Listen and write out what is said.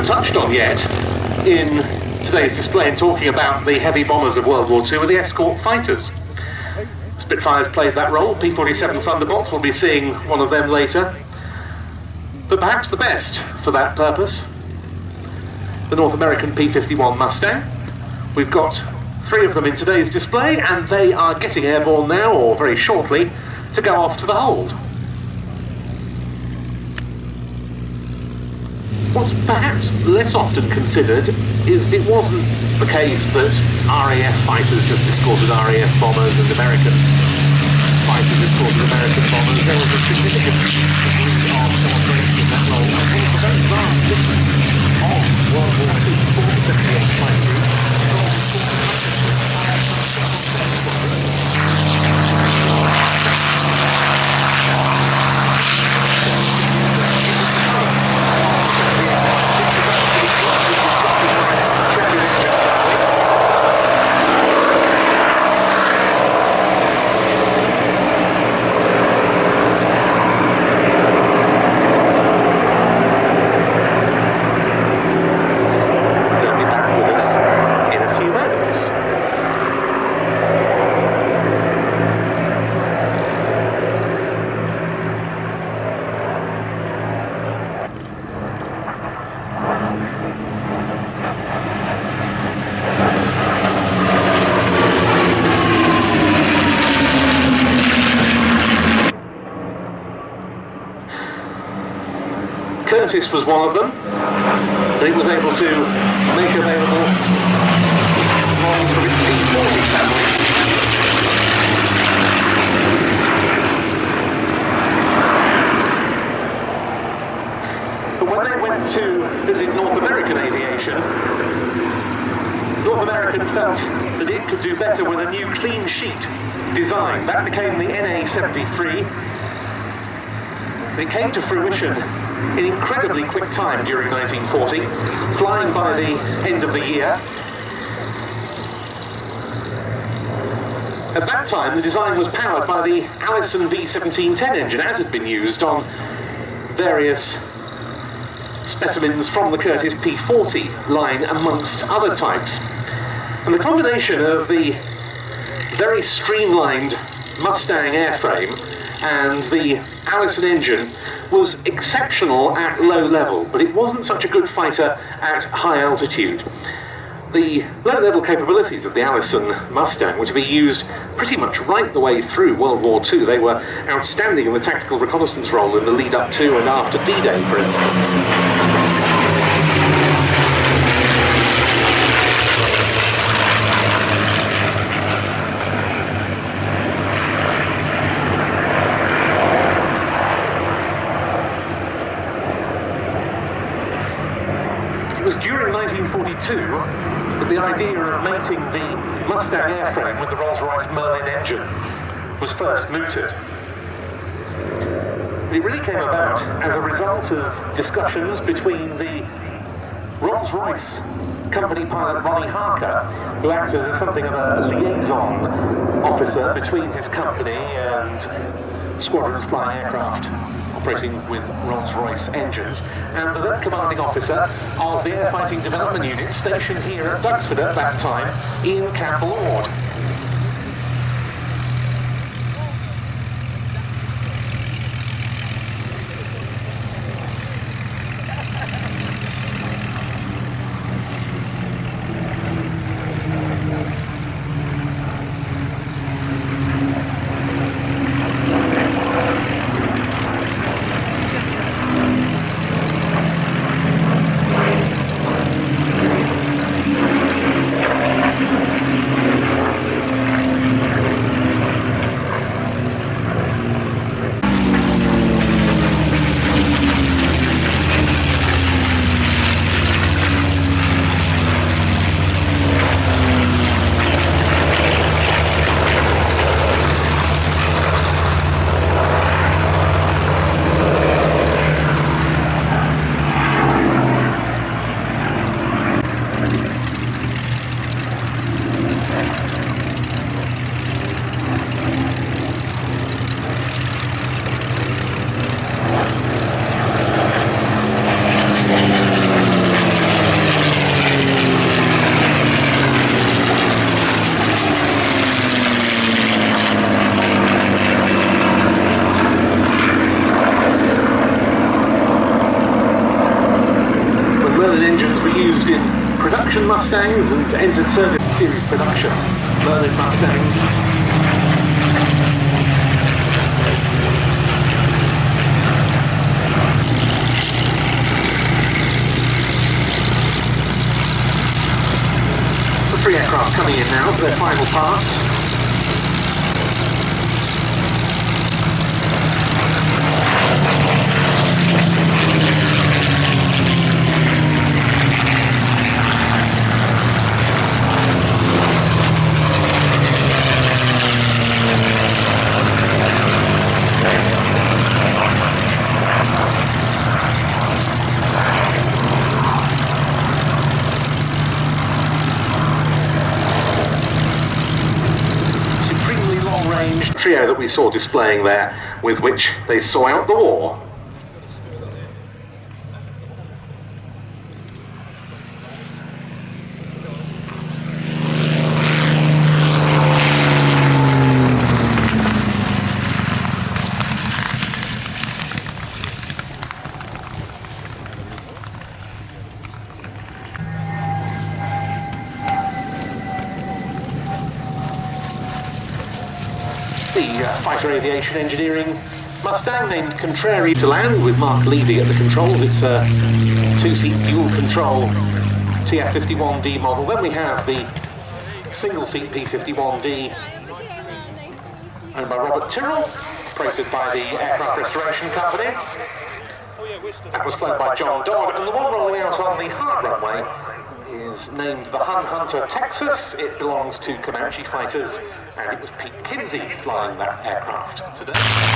Touched on yet in today's display in talking about the heavy bombers of World War II are the escort fighters. Spitfires played that role. P-47 Thunderbolt, we'll be seeing one of them later. But perhaps the best for that purpose, the North American P-51 Mustang. We've got 3 of them in today's display, and they are getting airborne now, or very shortly, to go off to the hold. What's perhaps less often considered is it wasn't the case that RAF fighters just escorted RAF bombers and American fighters escorted American bombers. There was a significant degree of cooperation in that role. And one of the very vast difference of World War II for the 78th Flight Group Curtis was one of them, but he was able to make available models for his P-40 family. But when they went to visit North American aviation, North American felt that it could do better with a new clean sheet design. That became the NA-73. It came to fruition in incredibly quick time during 1940, flying by the end of the year. At that time, the design was powered by the Allison V1710 engine, as had been used on various specimens from the Curtiss P-40 line, amongst other types. And the combination of the very streamlined Mustang airframe and the Allison engine was exceptional at low level, but it wasn't such a good fighter at high altitude. The low-level capabilities of the Allison Mustang were to be used pretty much right the way through World War II. They were outstanding in the tactical reconnaissance role in the lead-up to and after D-Day, for instance. It was during 1942 that the idea of mating the Mustang airframe with the Rolls-Royce Merlin engine was first mooted. It really came about as a result of discussions between the Rolls-Royce company pilot Ronnie Harker, who acted as something of a liaison officer between his company and squadrons flying aircraft operating with Rolls-Royce engines, and the then commanding officer of the Air Fighting Development Unit stationed here at Duxford at that time, Ian Campbell-Ward. Production Mustangs and entered service series production. Merlin Mustangs. The three aircraft coming in now for their final pass. Trio that we saw displaying there, with which they saw out the war. The fighter aviation engineering Mustang named Contrary to land with Mark Levy at the controls. It's a two-seat dual control TF-51D model. Then we have the single-seat P-51D owned by Robert Tyrrell, operated by the Aircraft Restoration Company. That was flown by John Dodd, and the one rolling out on the hard runway is named the Hun Hunter Texas. It belongs to Comanche fighters, and it was Pete Kinsey flying that aircraft today.